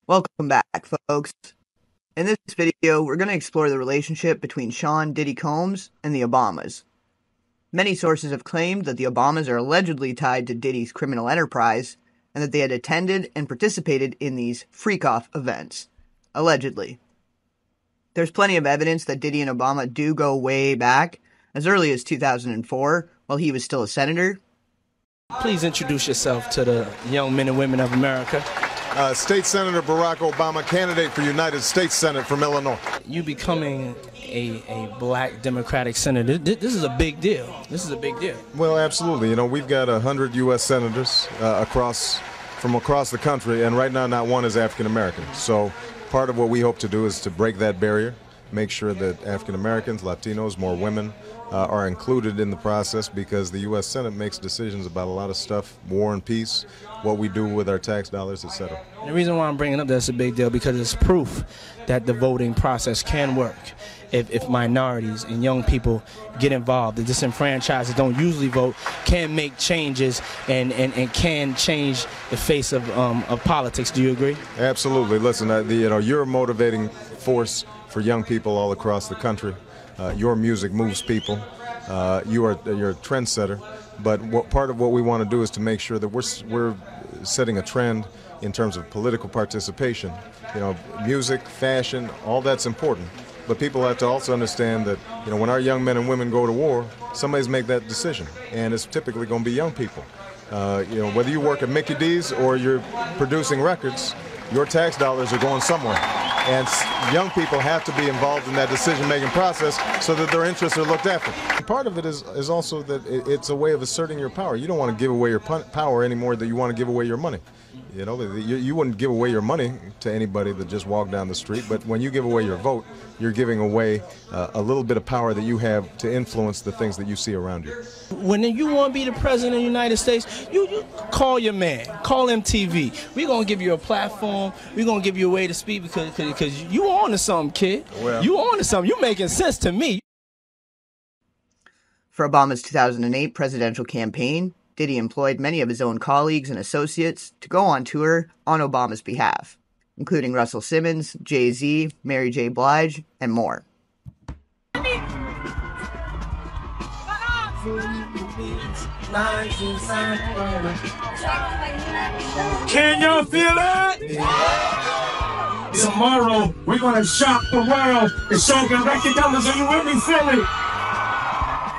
Welcome back, folks. In this video, we're going to explore the relationship between Sean Diddy Combs and the Obamas. Many sources have claimed that the Obamas are allegedly tied to Diddy's criminal enterprise, and that they had attended and participated in these freak-off events. Allegedly. There's plenty of evidence that Diddy and Obama do go way back, as early as 2004, while he was still a senator. Please introduce yourself to the young men and women of America. State Senator Barack Obama, candidate for United States Senate from Illinois. You becoming a black Democratic senator, this is a big deal. This is a big deal. Well, absolutely. You know, we've got 100 U.S. senators from across the country, and right now not one is African American. So part of what we hope to do is to break that barrier, make sure that African Americans, Latinos, more women are included in the process, because the U.S. Senate makes decisions about a lot of stuff, war and peace, what we do with our tax dollars, etc. The reason why I'm bringing up that's a big deal, because it's proof that the voting process can work if minorities and young people get involved. The disenfranchised that don't usually vote can make changes and can change the face of politics. Do you agree? Absolutely. Listen, you're a motivating force for young people all across the country. Your music moves people. You're a trendsetter. But part of what we want to do is to make sure that we're setting a trend in terms of political participation. You know, music, fashion, all that's important. But people have to also understand that, you know, when our young men and women go to war, somebody's make that decision, and it's typically going to be young people. You know, whether you work at Mickey D's or you're producing records, your tax dollars are going somewhere. And young people have to be involved in that decision-making process so that their interests are looked after. Part of it is also that it's a way of asserting your power. You don't want to give away your power anymore than you want to give away your money. You know, you wouldn't give away your money to anybody that just walked down the street, but when you give away your vote, you're giving away a little bit of power that you have to influence the things that you see around you. When you want to be the president of the United States, you call your man, call MTV. We're going to give you a platform. We're going to give you a way to speak because you on to something, kid. Well, you on to something. You making sense to me. For Obama's 2008 presidential campaign, Diddy employed many of his own colleagues and associates to go on tour on Obama's behalf, including Russell Simmons, Jay-Z, Mary J. Blige, and more. Can y'all feel it? Yeah. Tomorrow, we're gonna shock the world and show them record numbers. Are you with me, Philly?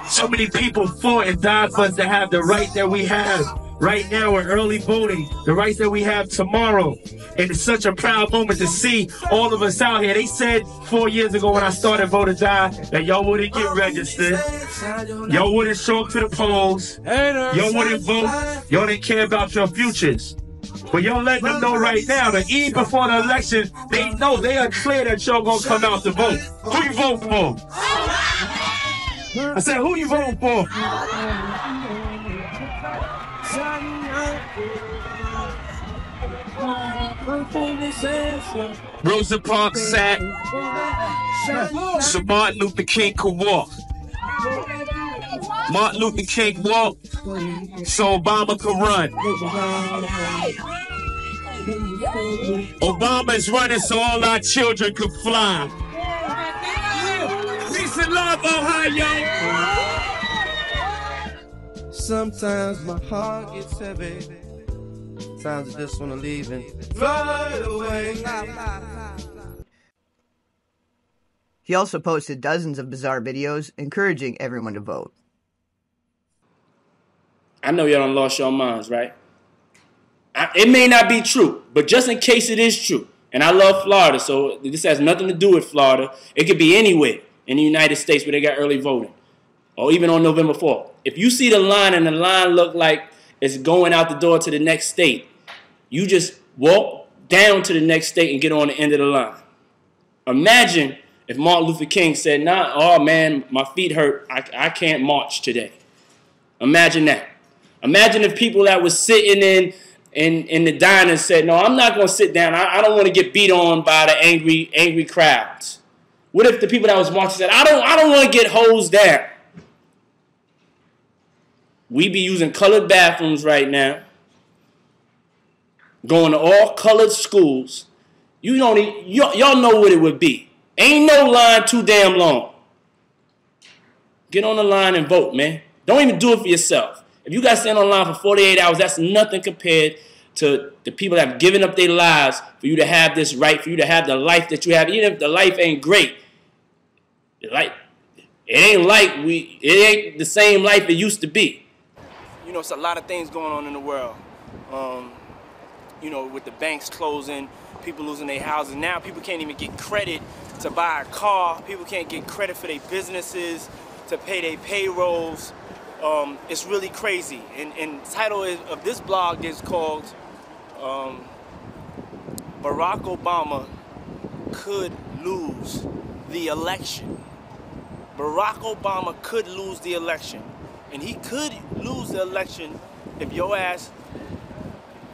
So many people fought and died for us to have the right that we have right now in early voting, the rights that we have tomorrow. And it's such a proud moment to see all of us out here. They said 4 years ago when I started Vote or Die that y'all wouldn't get registered, y'all wouldn't show up to the polls, y'all wouldn't vote, y'all didn't care about your futures. But y'all letting them know right now that even before the election, they know, they are clear that y'all gonna come out to vote. Who you vote for? I said, who you voting for? Rosa Parks sat so Martin Luther King could walk. Martin Luther King walked so Obama could run. Obama's running so all our children could fly. Peace and love, Ohio. Sometimes my heart gets heavy. Sometimes I just want to leave and fly away. He also posted dozens of bizarre videos encouraging everyone to vote. I know y'all done lost your minds, right? It may not be true, but just in case it is true, and I love Florida, so this has nothing to do with Florida. It could be anywhere in the United States where they got early voting, or even on November 4th. If you see the line and the line look like it's going out the door to the next state, you just walk down to the next state and get on the end of the line. Imagine if Martin Luther King said, nah, oh man, my feet hurt, I can't march today. Imagine that. Imagine if people that was sitting in the diner said, no, I'm not going to sit down. I don't want to get beat on by the angry crowds. What if the people that was marching said, I don't want to get hosed down? We be using colored bathrooms right now, going to all colored schools, y'all know what it would be. Ain't no line too damn long. Get on the line and vote, man. Don't even do it for yourself. If you got to stand on the line for 48 hours, that's nothing compared to the people that have given up their lives for you to have this right, for you to have the life that you have. Even if the life ain't great, it ain't the same life it used to be. You know, it's a lot of things going on in the world. You know, with the banks closing, people losing their houses. Now people can't even get credit to buy a car. People can't get credit for their businesses, to pay their payrolls. It's really crazy. And the title of this blog is called Barack Obama Could Lose the Election. Barack Obama could lose the election. And he could lose the election if your ass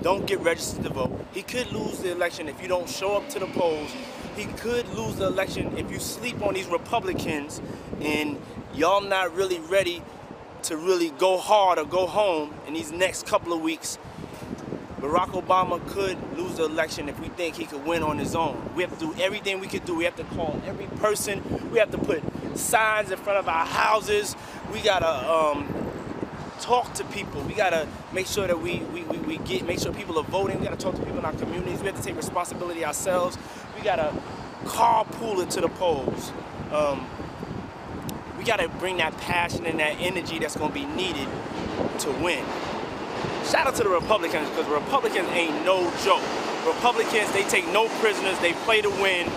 don't get registered to vote. He could lose the election if you don't show up to the polls. He could lose the election if you sleep on these Republicans and y'all not really ready to really go hard or go home in these next couple of weeks. Barack Obama could lose the election if we think he could win on his own. We have to do everything we could do. We have to call every person. We have to put signs in front of our houses. We gotta talk to people. We gotta make sure that make sure people are voting. We gotta talk to people in our communities. We have to take responsibility ourselves. We gotta carpool it to the polls. We gotta bring that passion and that energy that's gonna be needed to win. Shout out to the Republicans, because Republicans ain't no joke. Republicans, they take no prisoners, they play to win.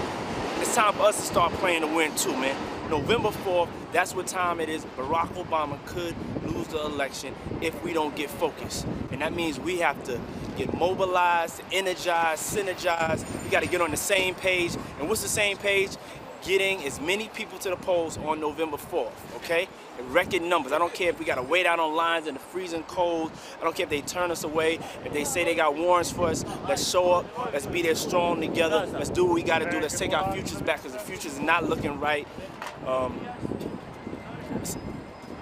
It's time for us to start playing to win too, man. November 4th, that's what time it is. Barack Obama could lose the election if we don't get focused. And that means we have to get mobilized, energized, synergized. We gotta get on the same page. And what's the same page? Getting as many people to the polls on November 4th, okay? Record numbers. I don't care if we gotta wait out on lines in the freezing cold. I don't care if they turn us away. If they say they got warrants for us, let's show up. Let's be there strong together. Let's do what we gotta do. Let's take our futures back, because the future's not looking right.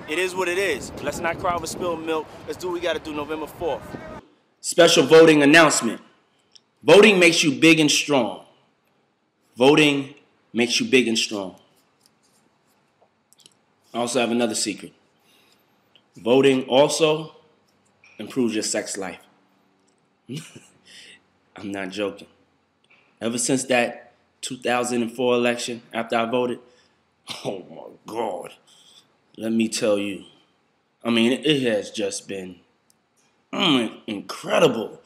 It is what it is. Let's not cry over spilled milk. Let's do what we gotta do November 4th. Special voting announcement. Voting makes you big and strong. Voting makes you big and strong. I also have another secret. Voting also improves your sex life. I'm not joking. Ever since that 2004 election, after I voted, oh my God, let me tell you. I mean, it has just been incredible.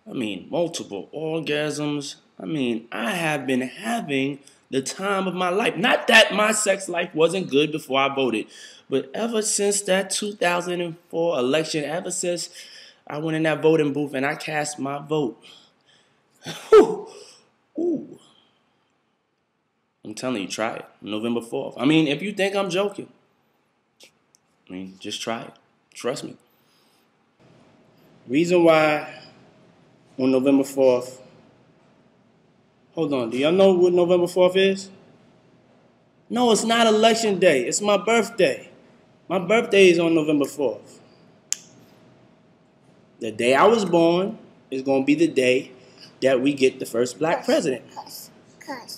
I mean, multiple orgasms. I mean, I have been having the time of my life. Not that my sex life wasn't good before I voted, but ever since that 2004 election, ever since I went in that voting booth and I cast my vote, ooh, I'm telling you, try it. November 4th. I mean, if you think I'm joking, I mean, just try it. Trust me. Reason why on November 4th, hold on, do y'all know what November 4th is? No, it's not election day. It's my birthday. My birthday is on November 4th. The day I was born is going to be the day that we get the first black president.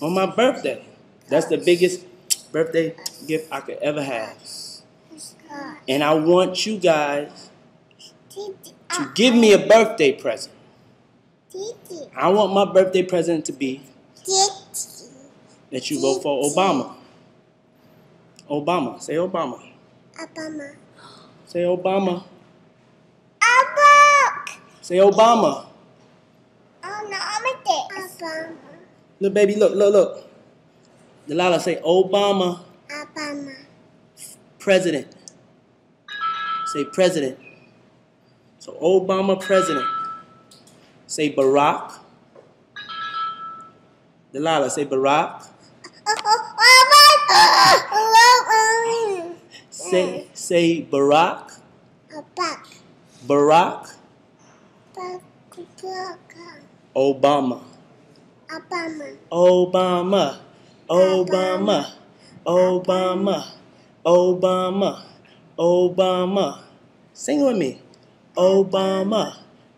On my birthday. That's the biggest birthday gift I could ever have. And I want you guys to give me a birthday present. I want my birthday present to be that you vote for Obama. Obama. Say Obama. Obama. Say Obama. Obama. Say Obama. Oh no, I'm a dick. Obama. Look, baby, look. Delilah, say Obama. Obama. President. Say president. So Obama president. Say Barack. Delilah, say Barack. Say Barack. Barack. Obama. Obama. Obama. Obama. Obama. Obama. Sing with me. Obama.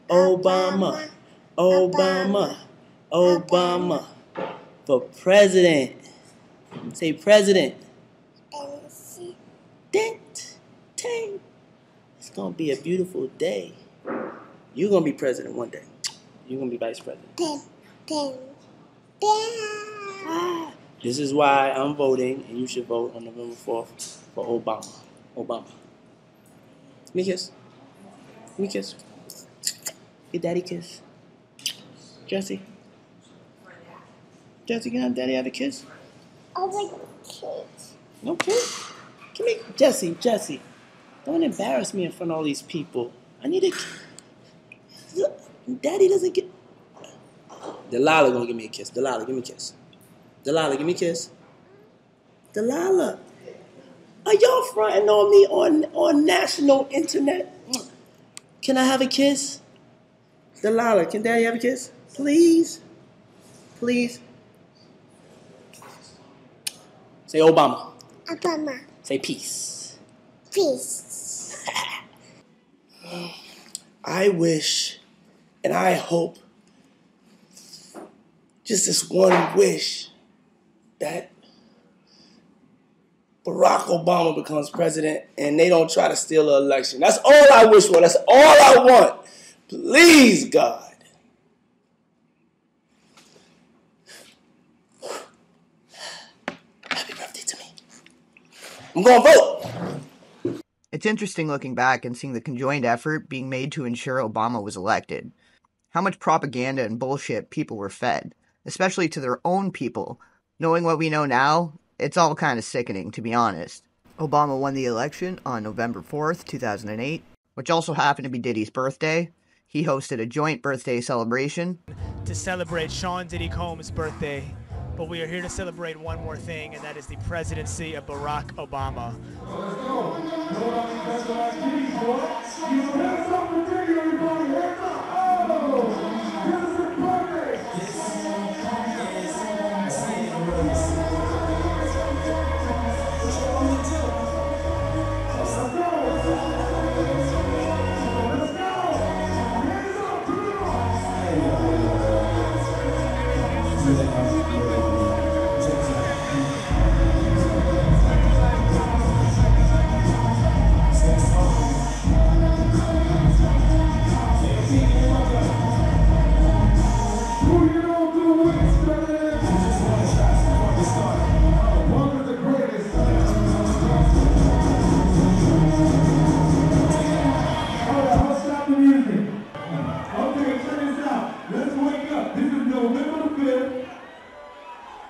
Obama. Obama. Obama for president. Say president. Dent. It's gonna be a beautiful day. You're gonna be president one day. You're gonna be vice president. This is why I'm voting, and you should vote on November 4th for Obama. Obama. Give me a kiss. Give me a kiss. Get daddy a kiss. Jesse. Jesse, can daddy have a kiss? Oh my kids. No kiss? Give me, Jesse. Don't embarrass me in front of all these people. I need a kiss. Daddy doesn't get... Delilah gonna give me a kiss. Delilah, give me a kiss. Delilah, give me a kiss. Delilah. Are y'all fronting on me on national internet? Can I have a kiss? Delilah, can daddy have a kiss? Please? Please? Say Obama. Obama. Say peace. Peace. I wish and I hope, just this one wish, that Barack Obama becomes president and they don't try to steal the election. That's all I wish for. That's all I want. Please, God. Happy birthday to me. I'm going to vote. It's interesting looking back and seeing the conjoined effort being made to ensure Obama was elected. How much propaganda and bullshit people were fed, especially to their own people. Knowing what we know now, it's all kind of sickening, to be honest. Obama won the election on November 4th, 2008, which also happened to be Diddy's birthday. He hosted a joint birthday celebration to celebrate Sean Diddy Combs' birthday, but we are here to celebrate one more thing, and that is the presidency of Barack Obama.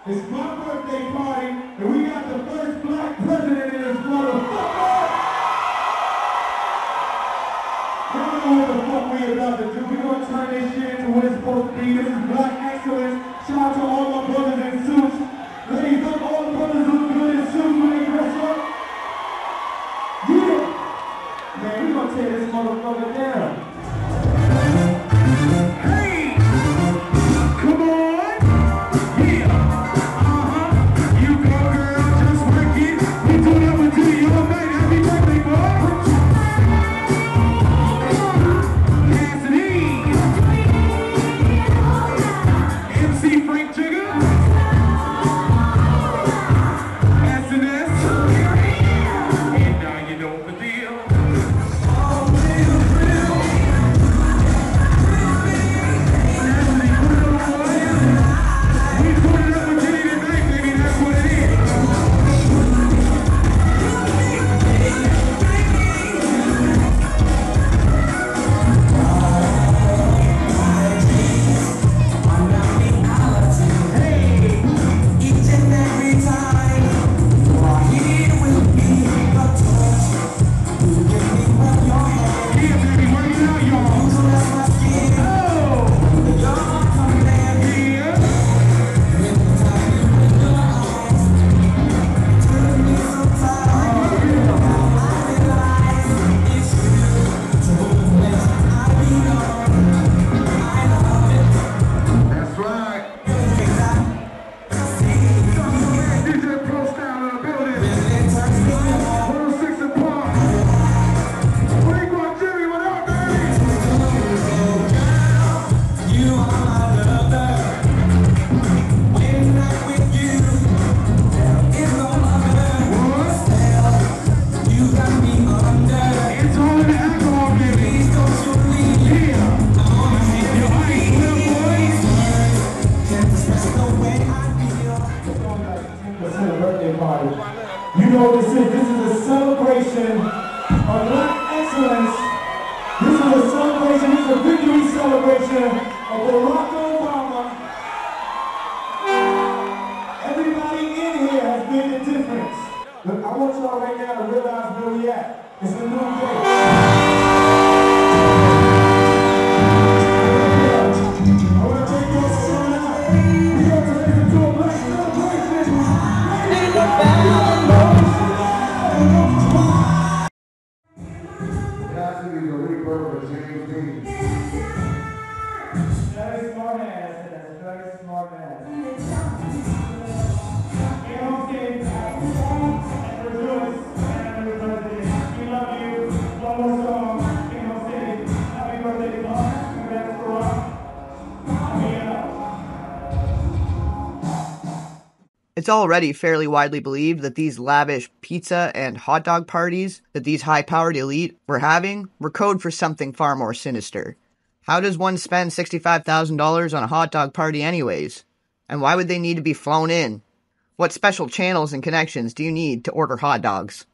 It's my birthday party, and we got the first black president in this motherfucker. Y'all know what the fuck we about to do. We gonna turn this shit into what it's supposed to be. This is black excellence. Shout out to all my brothers in suits. Ladies, look, all the brothers look good in suits when they dress up. Yeah. Man, we gonna tear this motherfucker down. Hey! Come on! It's already fairly widely believed that these lavish pizza and hot dog parties that these high-powered elite were having were code for something far more sinister. How does one spend $65,000 on a hot dog party anyways? And why would they need to be flown in? What special channels and connections do you need to order hot dogs?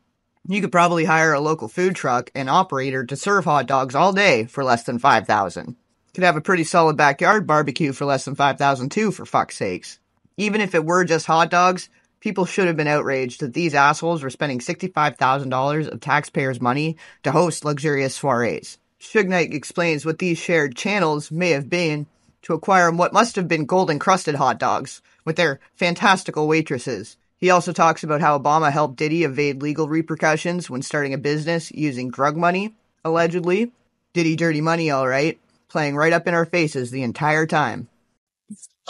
You could probably hire a local food truck and operator to serve hot dogs all day for less than $5,000. Could have a pretty solid backyard barbecue for less than $5,000 too, for fuck's sakes. Even if it were just hot dogs, people should have been outraged that these assholes were spending $65,000 of taxpayers' money to host luxurious soirees. Suge Knight explains what these shared channels may have been to acquire what must have been gold-encrusted hot dogs with their fantastical waitresses. He also talks about how Obama helped Diddy evade legal repercussions when starting a business using drug money, allegedly. Diddy dirty money, alright, playing right up in our faces the entire time.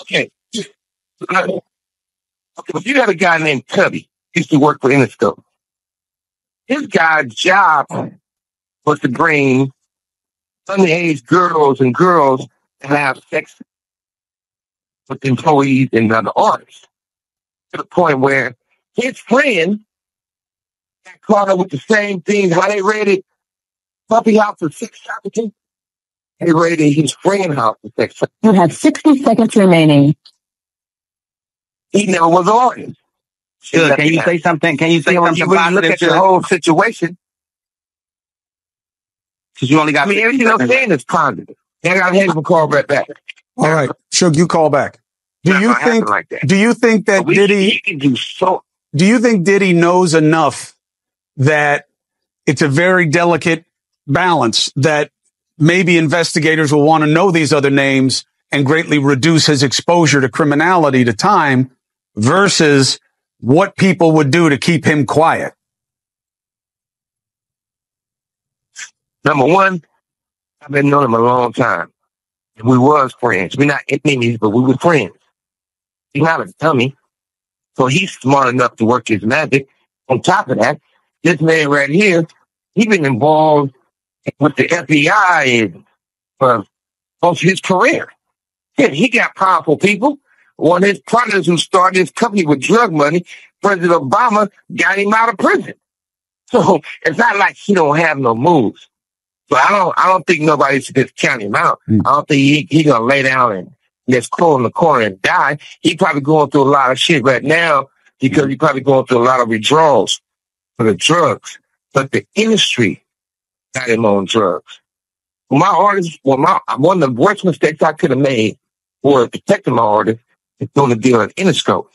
Okay. Okay, but you got a guy named Cubby. He used to work for Interscope. His guy's job was to bring underage girls and girls to have sex with employees and other artists. To the point where his friend got caught up with the same thing. How they raided Puppy House for sex trafficking, they raided his friend house for sex trafficking. You have 60 seconds remaining. He never was an artist. Good. Can you say something? Can you say when something you really look positive? at the whole situation, Because you only got. I mean, everything I'm saying is positive. I got to have him call right back. All right, Suge, you call back. Do you think? Like that. Do you think that Diddy? He can do so. Do you think Diddy knows enough that it's a very delicate balance that maybe investigators will want to know these other names and greatly reduce his exposure to criminality to time versus what people would do to keep him quiet? Number one, I've been knowing him a long time. We was friends. We're not enemies, but we were friends. He's not a dummy. So he's smart enough to work his magic. On top of that, this man right here, he's been involved with the FBI for most of his career. Yeah, he got powerful people. One of his partners who started his company with drug money, President Obama, got him out of prison. So it's not like he don't have no moves. So I don't think nobody should just count him out. I don't think he gonna lay down and just crawl in the corner and die. He probably going through a lot of shit right now because he probably going through a lot of withdrawals for the drugs. But the industry got him on drugs. My artist, one of the worst mistakes I could have made was protecting my artist is doing the deal at Interscope.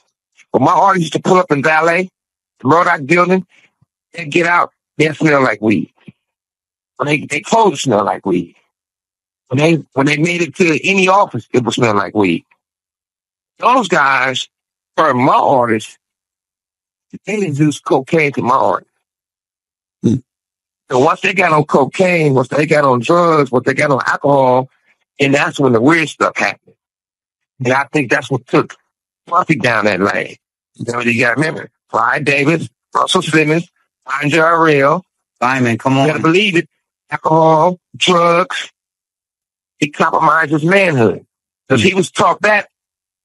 When my artist used to pull up in valet, the Murdoch building, they get out, they smell like weed. When they clothes smell like weed. When they made it to any office, it would smell like weed. Those guys, for my artists, they introduced cocaine to my art. So once they got on cocaine, once they got on drugs, once they got on alcohol, and that's when the weird stuff happened. And I think that's what took Puffy down that lane. You know, you got to remember, Clyde Davis, Russell Simmons, Andre Arell. Simon, come on. You got to believe it. Alcohol, drugs. He compromised his manhood. Because he was taught that.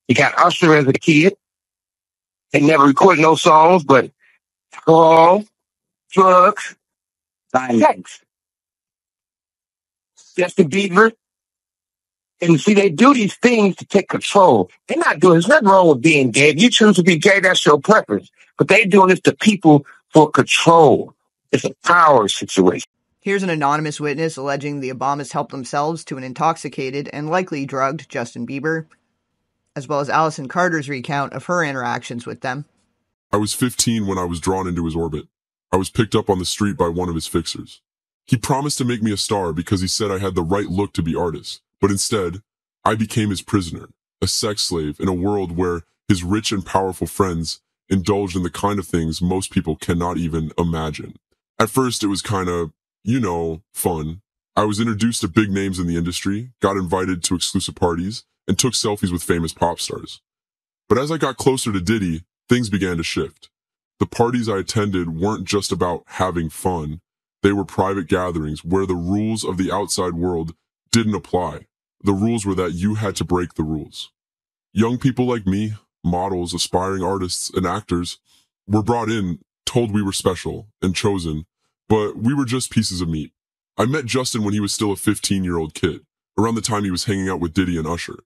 He got Usher as a kid. They never recorded no songs, but alcohol, drugs, sex. Justin Bieber. And see, they do these things to take control. They're not doing, there's nothing wrong with being gay. If you choose to be gay, that's your preference. But they're doing this to people for control. It's a power situation. Here's an anonymous witness alleging the Obamas helped themselves to an intoxicated and likely drugged Justin Bieber, as well as Allison Carter's recount of her interactions with them. I was 15 when I was drawn into his orbit. I was picked up on the street by one of his fixers. He promised to make me a star because he said I had the right look to be artist, but instead, I became his prisoner, a sex slave in a world where his rich and powerful friends indulged in the kind of things most people cannot even imagine. At first, it was kind of, fun. I was introduced to big names in the industry, got invited to exclusive parties, and took selfies with famous pop stars. But as I got closer to Diddy, things began to shift. The parties I attended weren't just about having fun. They were private gatherings where the rules of the outside world didn't apply. The rules were that you had to break the rules. Young people like me, models, aspiring artists, and actors, were brought in, told we were special and chosen, but we were just pieces of meat. I met Justin when he was still a 15-year-old kid, around the time he was hanging out with Diddy and Usher.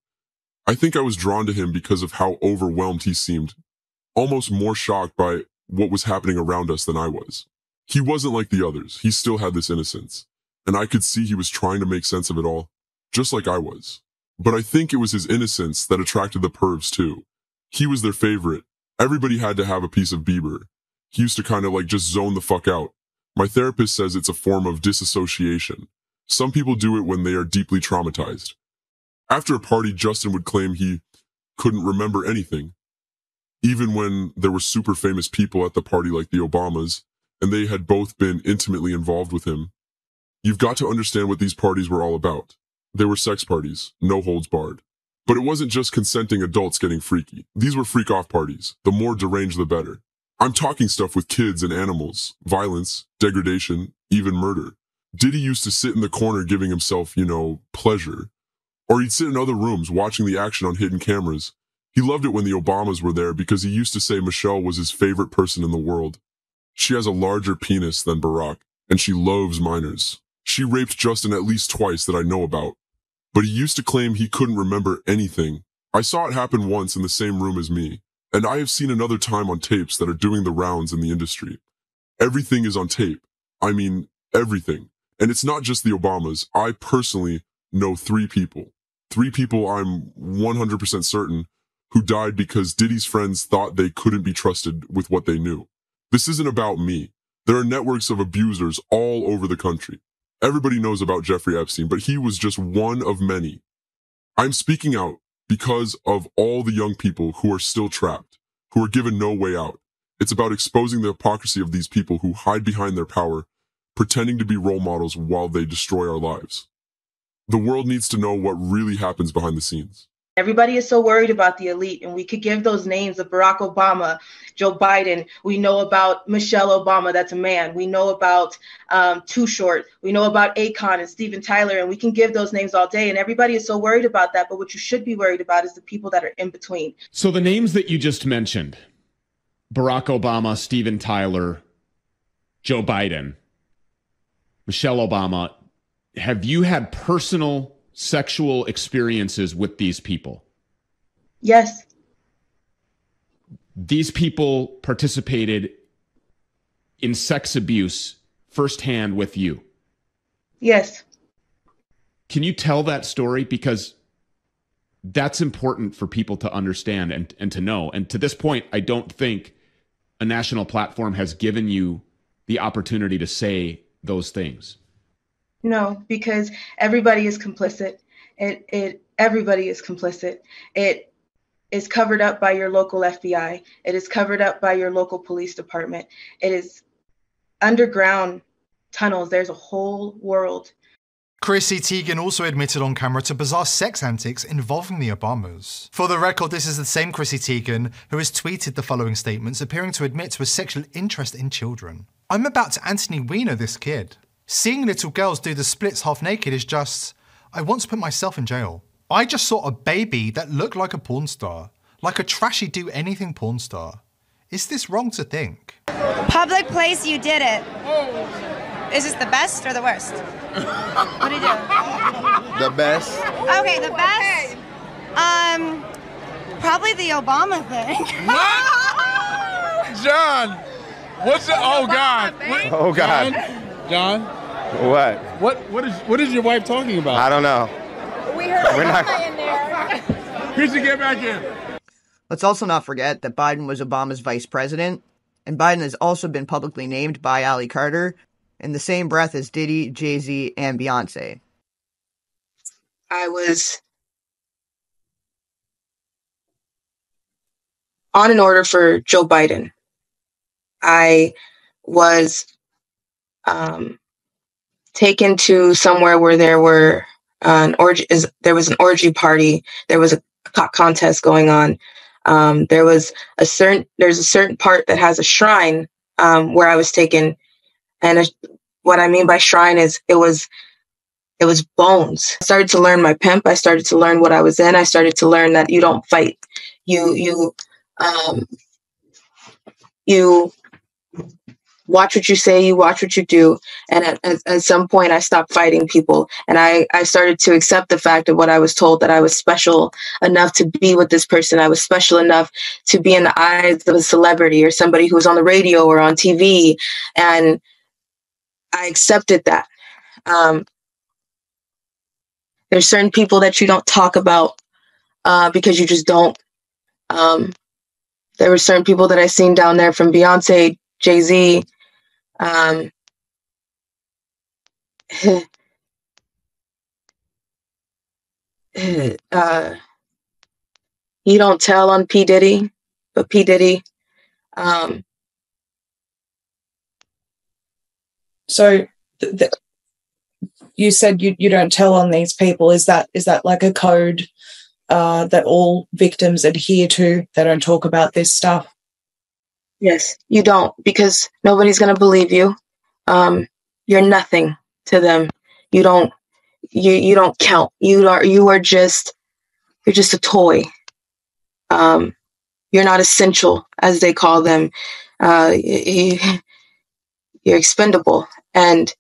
I think I was drawn to him because of how overwhelmed he seemed, almost more shocked by what was happening around us than I was. He wasn't like the others. He still had this innocence, and I could see he was trying to make sense of it all, just like I was. But I think it was his innocence that attracted the pervs too. He was their favorite. Everybody had to have a piece of Bieber. He used to kind of just zone the fuck out. My therapist says it's a form of disassociation. Some people do it when they are deeply traumatized. After a party, Justin would claim he couldn't remember anything. Even when there were super famous people at the party like the Obamas, and they had both been intimately involved with him. You've got to understand what these parties were all about. They were sex parties, no holds barred. But it wasn't just consenting adults getting freaky. These were freak-off parties. The more deranged, the better. I'm talking stuff with kids and animals, violence, degradation, even murder. Diddy used to sit in the corner giving himself, pleasure. Or he'd sit in other rooms watching the action on hidden cameras. He loved it when the Obamas were there because he used to say Michelle was his favorite person in the world. She has a larger penis than Barack, and she loves minors. She raped Justin at least twice that I know about. But he used to claim he couldn't remember anything. I saw it happen once in the same room as me, and I have seen another time on tapes that are doing the rounds in the industry. Everything is on tape. I mean, everything. And it's not just the Obamas. I personally know 3 people. 3 people I'm 100% certain who died because Diddy's friends thought they couldn't be trusted with what they knew. This isn't about me. There are networks of abusers all over the country. Everybody knows about Jeffrey Epstein, but he was just one of many. I'm speaking out because of all the young people who are still trapped, who are given no way out. It's about exposing the hypocrisy of these people who hide behind their power, pretending to be role models while they destroy our lives. The world needs to know what really happens behind the scenes. Everybody is so worried about the elite, and we could give those names of Barack Obama, Joe Biden. We know about Michelle Obama, that's a man. We know about Too Short. We know about Akon and Steven Tyler, and we can give those names all day, and everybody is so worried about that. But what you should be worried about is the people that are in between. So the names that you just mentioned, Barack Obama, Steven Tyler, Joe Biden, Michelle Obama, have you had personal sexual experiences with these people? Yes. These people participated in sex abuse firsthand with you? Yes. Can you tell that story? Because that's important for people to understand and to know. And to this point, I don't think a national platform has given you the opportunity to say those things. No, because everybody is complicit. Everybody is complicit. It is covered up by your local FBI. It is covered up by your local police department. It is underground tunnels. There's a whole world. Chrissy Teigen also admitted on camera to bizarre sex antics involving the Obamas. For the record, this is the same Chrissy Teigen who has tweeted the following statements, appearing to admit to a sexual interest in children. I'm about to Anthony Weiner this kid. Seeing little girls do the splits half naked is just, I want to put myself in jail. I just saw a baby that looked like a porn star, like a trashy do anything porn star. Is this wrong to think? Public place, you did it. Is this the best or the worst? What do you do? The best. Okay, the best. Probably the Obama thing. What? John, what's the? Oh God. Oh God. John? What? What is your wife talking about? I don't know. We heard We're not in there. Chrissy, get back in. Let's also not forget that Biden was Obama's vice president, and Biden has also been publicly named by Ali Carter in the same breath as Diddy, Jay-Z, and Beyonce. I was on an order for Joe Biden. I was taken to somewhere where there were there was an orgy party. There was a contest going on. There's a certain part that has a shrine where I was taken, and what I mean by shrine is it was bones. I started to learn my pimp. I started to learn what I was in. I started to learn that you don't fight. You watch what you say, you watch what you do. And at some point I stopped fighting people, and I started to accept the fact of what I was told, that I was special enough to be with this person. I was special enough to be in the eyes of a celebrity or somebody who was on the radio or on TV. And I accepted that. There's certain people that you don't talk about because you just don't. There were certain people that I seen down there, from Beyonce, Jay-Z. You don't tell on P. Diddy, but P. Diddy. So you said you don't tell on these people. Is that like a code that all victims adhere to? They don't talk about this stuff? Yes, you don't, because nobody's going to believe you. You're nothing to them. You don't count. You're just a toy. You're not essential, as they call them. You're expendable. And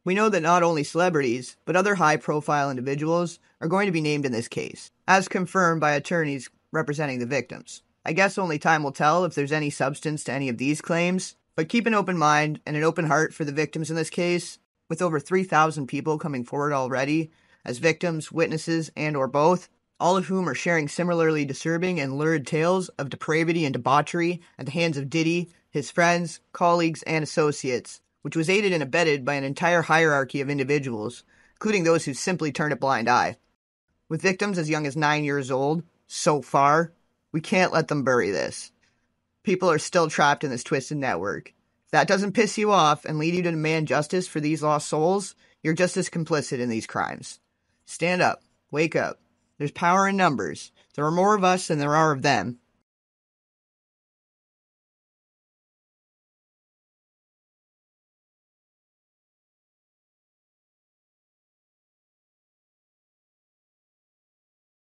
we know that not only celebrities, but other high-profile individuals are going to be named in this case, as confirmed by attorneys representing the victims. I guess only time will tell if there's any substance to any of these claims, but keep an open mind and an open heart for the victims in this case, with over 3,000 people coming forward already as victims, witnesses, and or both, all of whom are sharing similarly disturbing and lurid tales of depravity and debauchery at the hands of Diddy, his friends, colleagues, and associates, which was aided and abetted by an entire hierarchy of individuals, including those who simply turned a blind eye. With victims as young as 9 years old, so far, we can't let them bury this. People are still trapped in this twisted network. If that doesn't piss you off and lead you to demand justice for these lost souls, you're just as complicit in these crimes. Stand up. Wake up. There's power in numbers. There are more of us than there are of them,